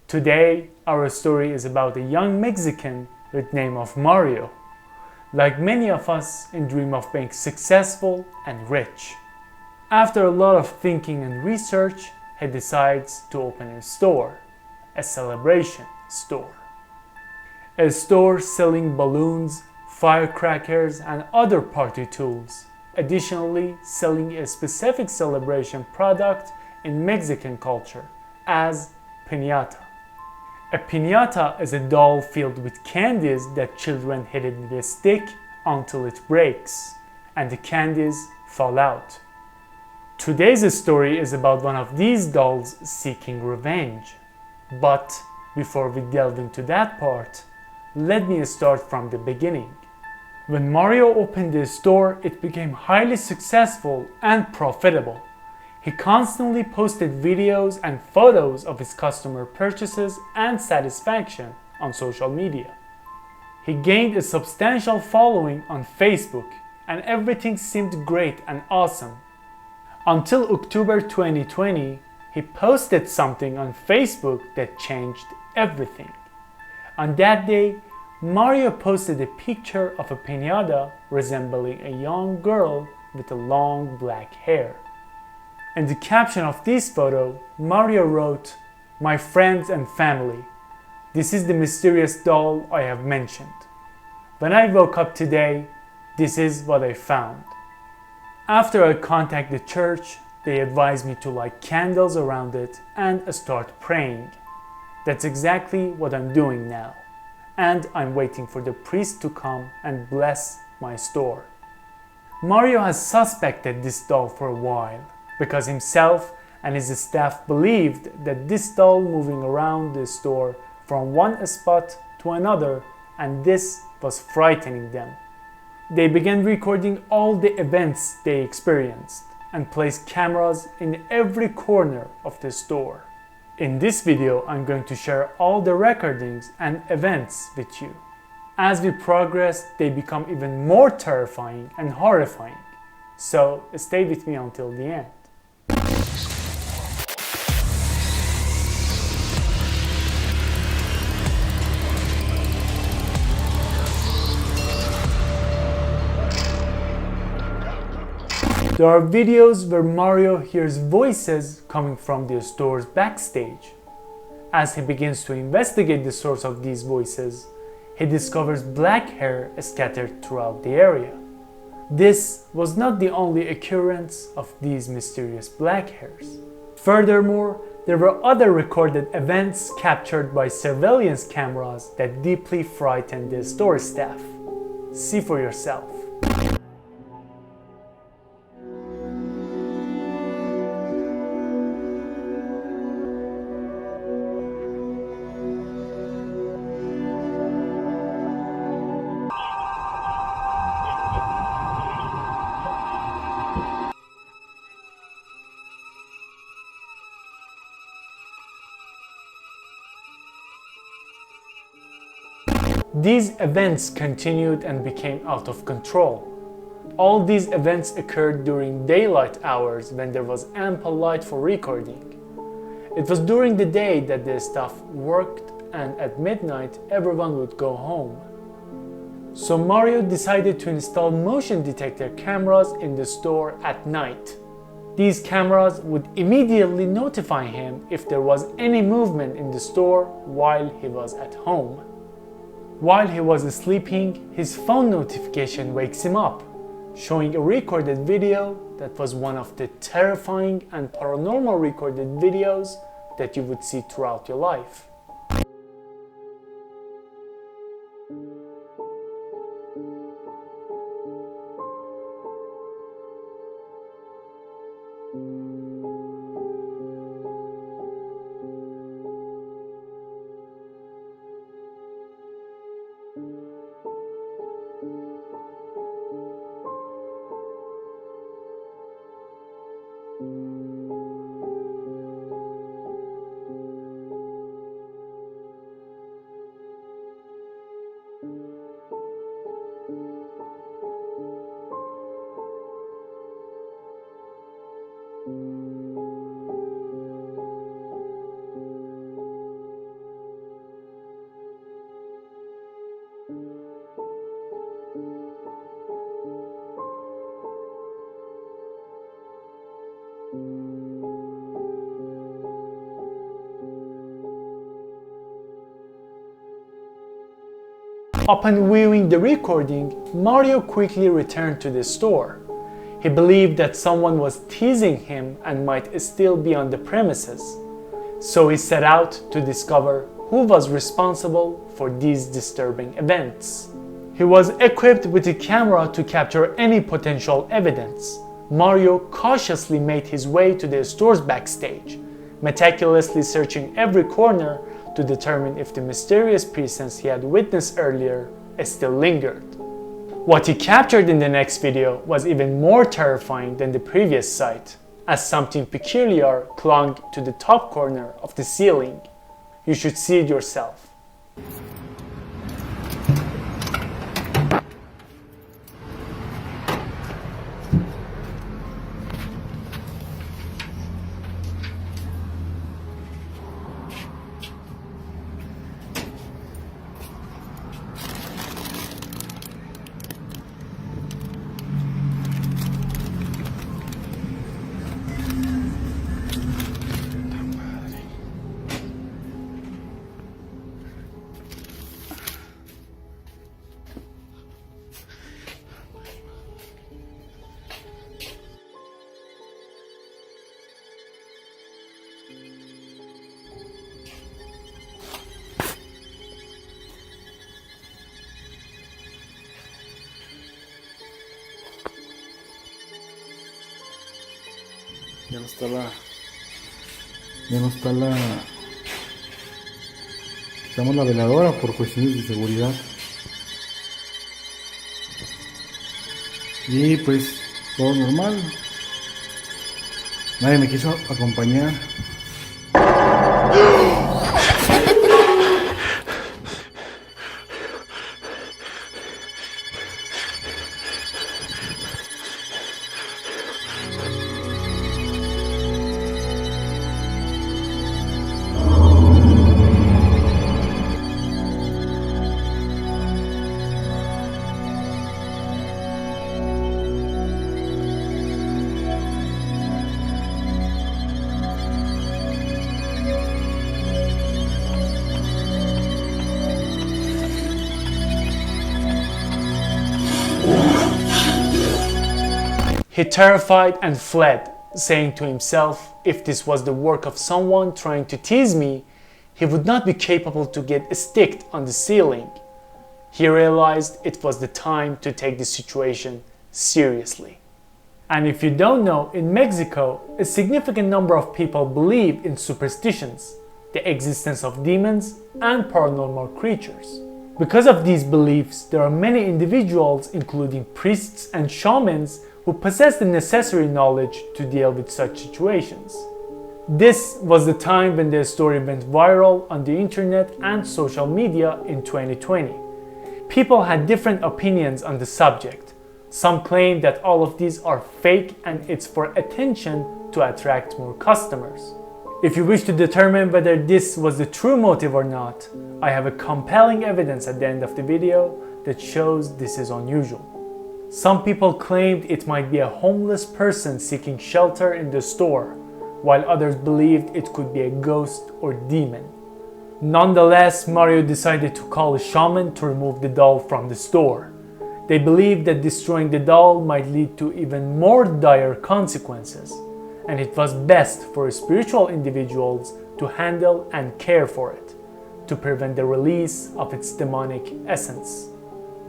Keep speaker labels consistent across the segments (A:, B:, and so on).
A: Today, our story is about a young Mexican with the name of Mario. Like many of us, in dream of being successful and rich. After a lot of thinking and research, he decides to open a store, a celebration store. A store selling balloons, firecrackers, and other party tools. Additionally, selling a specific celebration product in Mexican culture as Pinata. A piñata is a doll filled with candies that children hit it with a stick until it breaks and the candies fall out. Today's story is about one of these dolls seeking revenge. But before we delve into that part, let me start from the beginning. When Mario opened the store, it became highly successful and profitable. He constantly posted videos and photos of his customer purchases and satisfaction on social media. He gained a substantial following on Facebook, and everything seemed great and awesome. Until October 2020, he posted something on Facebook that changed everything. On that day, Mario posted a picture of a piñata resembling a young girl with long black hair. In the caption of this photo, Mario wrote, "My friends and family, this is the mysterious doll I have mentioned. When I woke up today, this is what I found." After I contacted the church, they advised me to light candles around it and start praying. That's exactly what I'm doing now. And I'm waiting for the priest to come and bless my store. Mario has suspected this doll for a while, because himself and his staff believed that this doll moving around the store from one spot to another, and this was frightening them. They began recording all the events they experienced and placed cameras in every corner of the store. In this video, I'm going to share all the recordings and events with you. As we progress, they become even more terrifying and horrifying. So stay with me until the end. There are videos where Mario hears voices coming from the store's backstage. As he begins to investigate the source of these voices, he discovers black hair scattered throughout the area. This was not the only occurrence of these mysterious black hairs. Furthermore, there were other recorded events captured by surveillance cameras that deeply frightened the store staff. See for yourself. These events continued and became out of control. All these events occurred during daylight hours when there was ample light for recording. It was during the day that the staff worked, and at midnight everyone would go home. So Mario decided to install motion detector cameras in the store at night. These cameras would immediately notify him if there was any movement in the store while he was at home. While he was sleeping, his phone notification wakes him up, showing a recorded video that was one of the terrifying and paranormal recorded videos that you would see throughout your life. Upon viewing the recording, Mario quickly returned to the store. He believed that someone was teasing him and might still be on the premises. So he set out to discover who was responsible for these disturbing events. He was equipped with a camera to capture any potential evidence. Mario cautiously made his way to the store's backstage, meticulously searching every corner to determine if the mysterious presence he had witnessed earlier still lingered. What he captured in the next video was even more terrifying than the previous sight, as something peculiar clung to the top corner of the ceiling. You should see it yourself.
B: Ya no está la... Quitamos la veladora por cuestiones de seguridad. Y pues todo normal. Nadie me quiso acompañar.
A: He terrified and fled, saying to himself, if this was the work of someone trying to tease me, he would not be capable to get sticked on the ceiling. He realized it was the time to take the situation seriously. And if you don't know, in Mexico, a significant number of people believe in superstitions, the existence of demons and paranormal creatures. Because of these beliefs, there are many individuals, including priests and shamans, who possess the necessary knowledge to deal with such situations. This was the time when their story went viral on the internet and social media in 2020. People had different opinions on the subject. Some claim that all of these are fake and it's for attention to attract more customers. If you wish to determine whether this was the true motive or not, I have a compelling evidence at the end of the video that shows this is unusual. Some people claimed it might be a homeless person seeking shelter in the store, while others believed it could be a ghost or demon. Nonetheless, Mario decided to call a shaman to remove the doll from the store. They believed that destroying the doll might lead to even more dire consequences, and it was best for spiritual individuals to handle and care for it, to prevent the release of its demonic essence.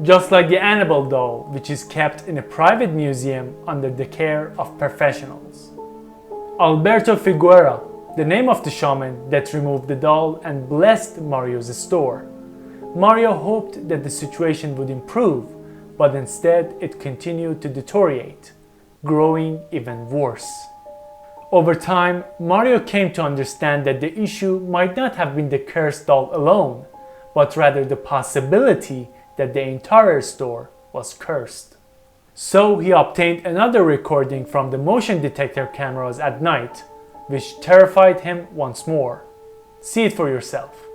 A: Just like the Annabelle doll, which is kept in a private museum under the care of professionals. Alberto Figuera, the name of the shaman that removed the doll and blessed Mario's store. Mario hoped that the situation would improve, but instead it continued to deteriorate, growing even worse. Over time, Mario came to understand that the issue might not have been the cursed doll alone, but rather the possibility that the entire store was cursed. So he obtained another recording from the motion detector cameras at night, which terrified him once more. See it for yourself.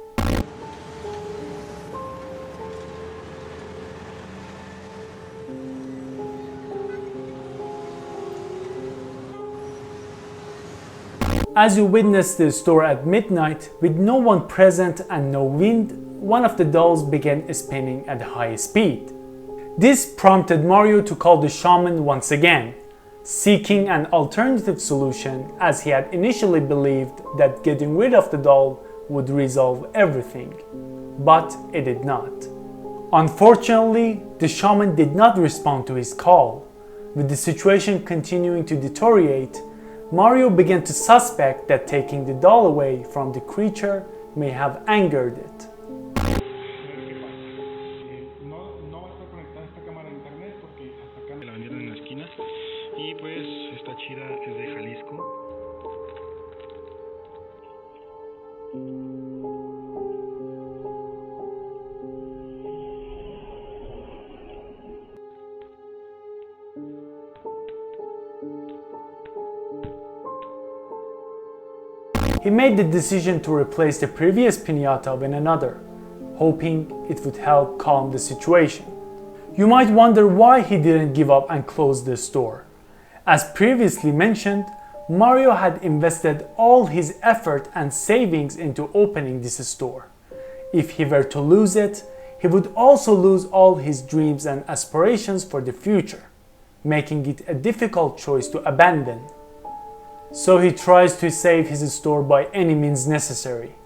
A: As you witness the store at midnight, with no one present and no wind, one of the dolls began spinning at high speed. This prompted Mario to call the shaman once again, seeking an alternative solution as he had initially believed that getting rid of the doll would resolve everything, but it did not. Unfortunately, the shaman did not respond to his call. With the situation continuing to deteriorate, Mario began to suspect that taking the doll away from the creature may have angered it. He made the decision to replace the previous Pinata with another, hoping it would help calm the situation. You might wonder why he didn't give up and close the store. As previously mentioned, Mario had invested all his effort and savings into opening this store. If he were to lose it, he would also lose all his dreams and aspirations for the future, making it a difficult choice to abandon. So he tries to save his store by any means necessary.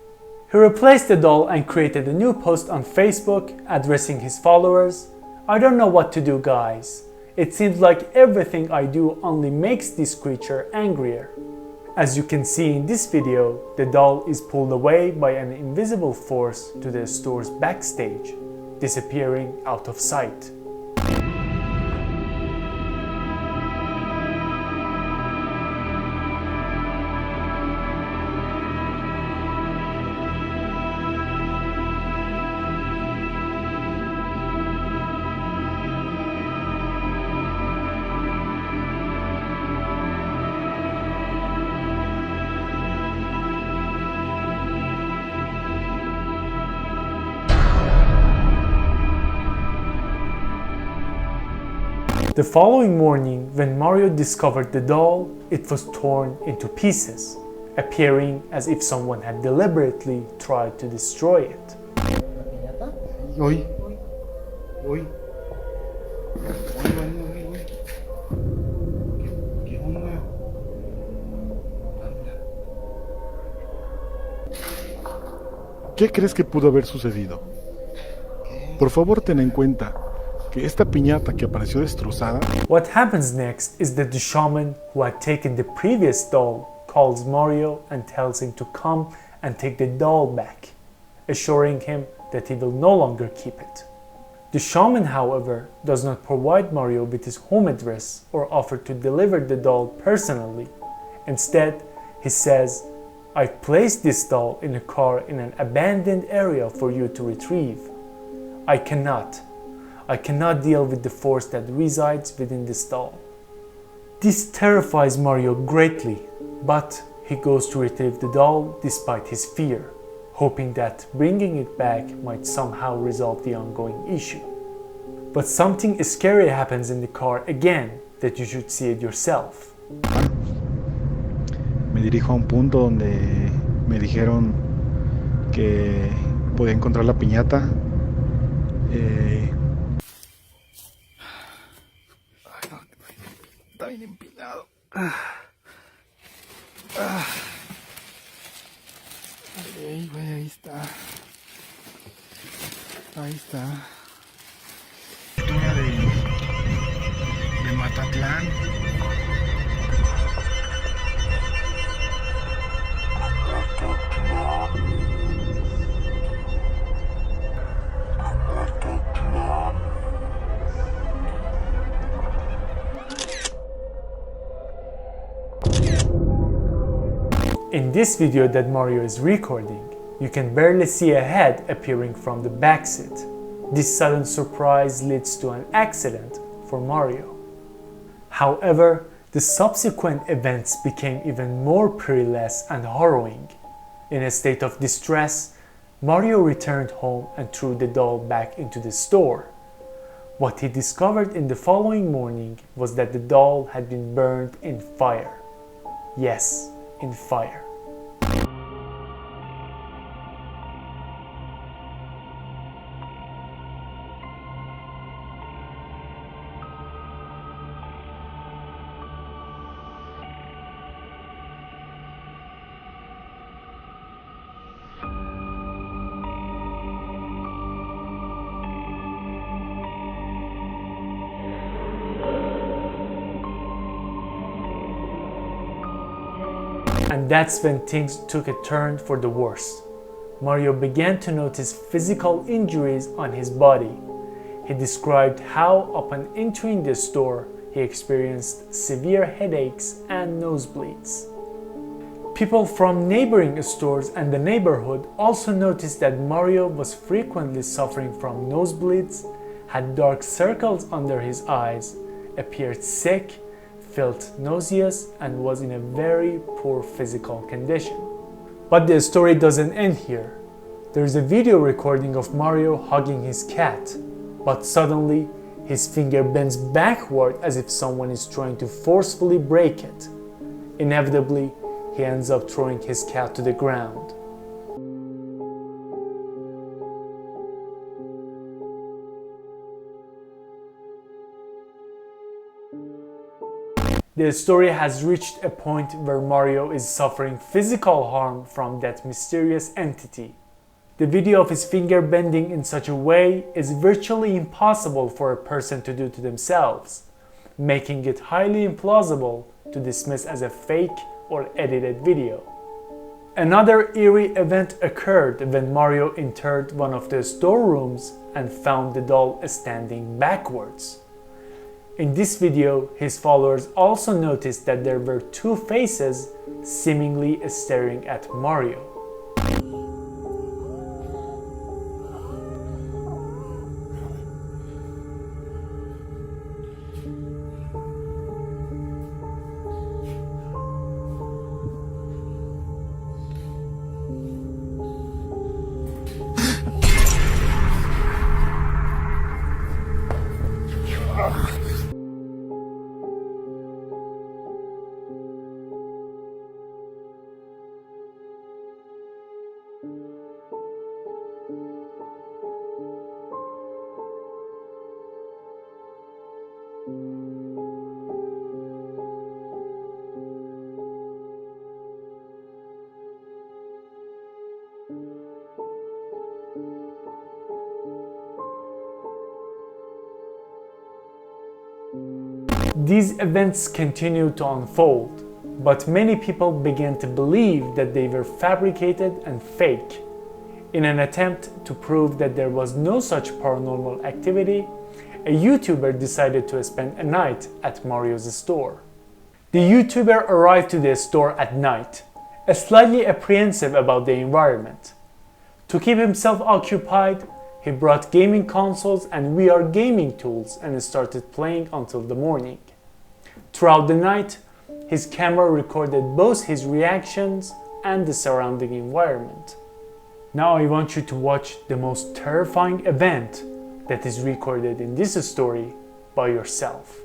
A: He replaced the doll and created a new post on Facebook addressing his followers. "I don't know what to do, guys. It seems like everything I do only makes this creature angrier." As you can see in this video, the doll is pulled away by an invisible force to the store's backstage, disappearing out of sight. The following morning, when Mario discovered the doll, it was torn into pieces, appearing as if someone had deliberately tried to destroy it.
B: Hoy. ¿Qué onda? ¿Qué crees que pudo haber sucedido? Por favor, ten en cuenta que esta piñata que apareció destrozada.
A: What happens next is that the shaman who had taken the previous doll calls Mario and tells him to come and take the doll back, assuring him that he will no longer keep it. The shaman, however, does not provide Mario with his home address or offer to deliver the doll personally. Instead, he says, "I've placed this doll in a car in an abandoned area for you to retrieve. I cannot deal with the force that resides within this doll." This terrifies Mario greatly, but he goes to retrieve the doll despite his fear, hoping that bringing it back might somehow resolve the ongoing issue. But something scary happens in the car again that you should see it yourself.
B: Me dirijo a un punto donde me dijeron que podía encontrar la piñata. Está bien empinado. Ay, güey, ahí está. Ahí está. De Matatlán.
A: In this video that Mario is recording, you can barely see a head appearing from the backseat. This sudden surprise leads to an accident for Mario. However, the subsequent events became even more perilous and harrowing. In a state of distress, Mario returned home and threw the doll back into the store. What he discovered in the following morning was that the doll had been burned in fire. Yes, in fire. And that's when things took a turn for the worse. Mario began to notice physical injuries on his body. He described how, upon entering the store, he experienced severe headaches and nosebleeds. People from neighboring stores and the neighborhood also noticed that Mario was frequently suffering from nosebleeds, had dark circles under his eyes, appeared sick, felt nauseous, and was in a very poor physical condition. But the story doesn't end here. There's a video recording of Mario hugging his cat, but suddenly his finger bends backward as if someone is trying to forcefully break it. Inevitably, he ends up throwing his cat to the ground. The story has reached a point where Mario is suffering physical harm from that mysterious entity. The video of his finger bending in such a way is virtually impossible for a person to do to themselves, making it highly implausible to dismiss as a fake or edited video. Another eerie event occurred when Mario entered one of the storerooms and found the doll standing backwards. In this video, his followers also noticed that there were two faces seemingly staring at Mario. These events continued to unfold, but many people began to believe that they were fabricated and fake. In an attempt to prove that there was no such paranormal activity, a YouTuber decided to spend a night at Mario's store. The YouTuber arrived to the store at night, slightly apprehensive about the environment. To keep himself occupied, he brought gaming consoles and VR gaming tools and started playing until the morning. Throughout the night, his camera recorded both his reactions and the surrounding environment. Now I want you to watch the most terrifying event that is recorded in this story by yourself.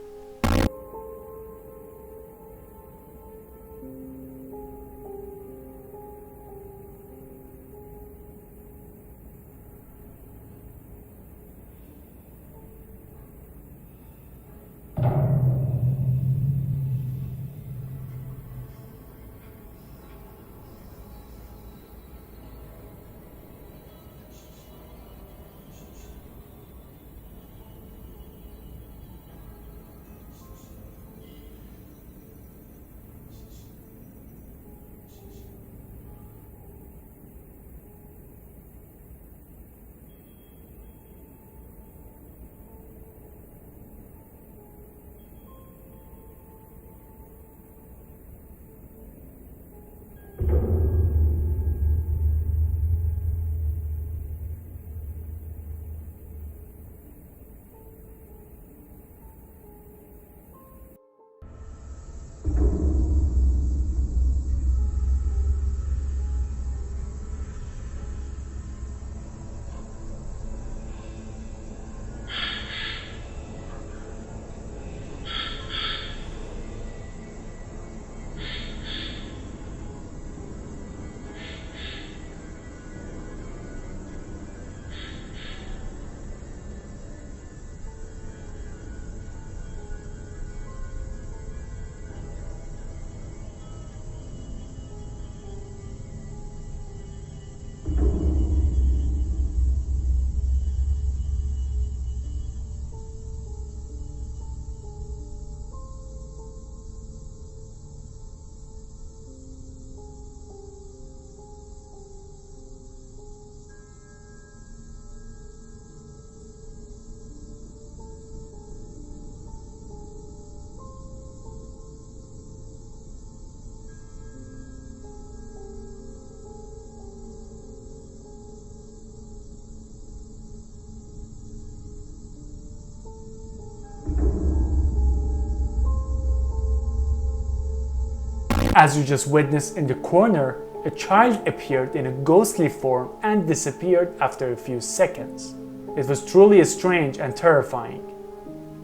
A: As you just witnessed in the corner, a child appeared in a ghostly form and disappeared after a few seconds. It was truly strange and terrifying.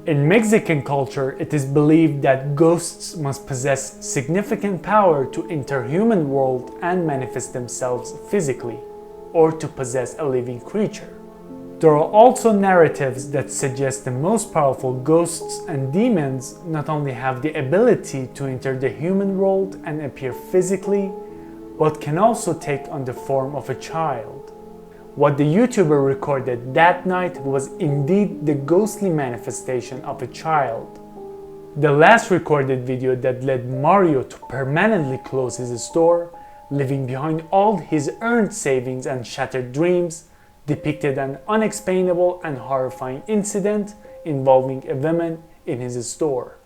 A: In Mexican culture, it is believed that ghosts must possess significant power to enter human world and manifest themselves physically, or to possess a living creature. There are also narratives that suggest the most powerful ghosts and demons not only have the ability to enter the human world and appear physically, but can also take on the form of a child. What the YouTuber recorded that night was indeed the ghostly manifestation of a child. The last recorded video that led Mario to permanently close his store, leaving behind all his earned savings and shattered dreams, depicted an unexplainable and horrifying incident involving a woman in his store.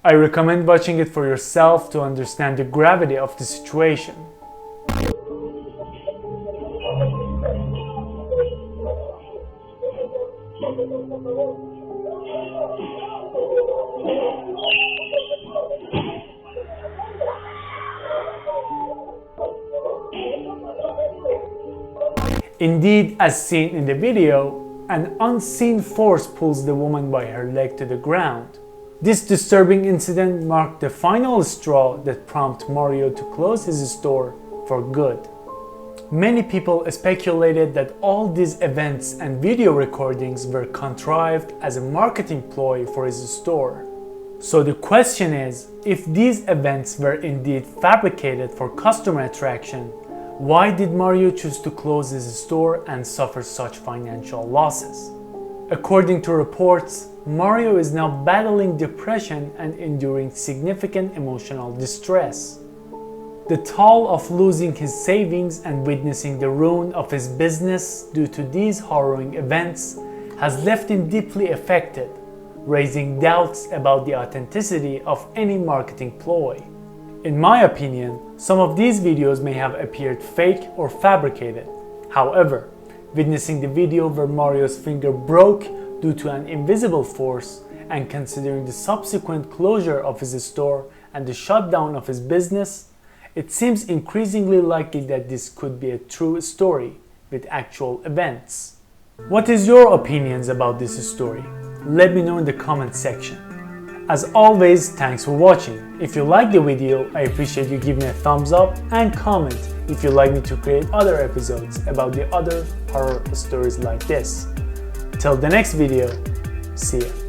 A: I recommend watching it for yourself to understand the gravity of the situation. Indeed, as seen in the video, an unseen force pulls the woman by her leg to the ground. This disturbing incident marked the final straw that prompted Mario to close his store for good. Many people speculated that all these events and video recordings were contrived as a marketing ploy for his store. So the question is, if these events were indeed fabricated for customer attraction, why did Mario choose to close his store and suffer such financial losses? According to reports, Mario is now battling depression and enduring significant emotional distress. The toll of losing his savings and witnessing the ruin of his business due to these harrowing events has left him deeply affected, raising doubts about the authenticity of any marketing ploy. In my opinion, some of these videos may have appeared fake or fabricated. However, witnessing the video where Mario's finger broke due to an invisible force and considering the subsequent closure of his store and the shutdown of his business, it seems increasingly likely that this could be a true story with actual events. What is your opinions about this story? Let me know in the comment section. As always, thanks for watching. If you like the video, I appreciate you give me a thumbs up and comment if you'd like me to create other episodes about the other horror stories like this. Till the next video, see ya.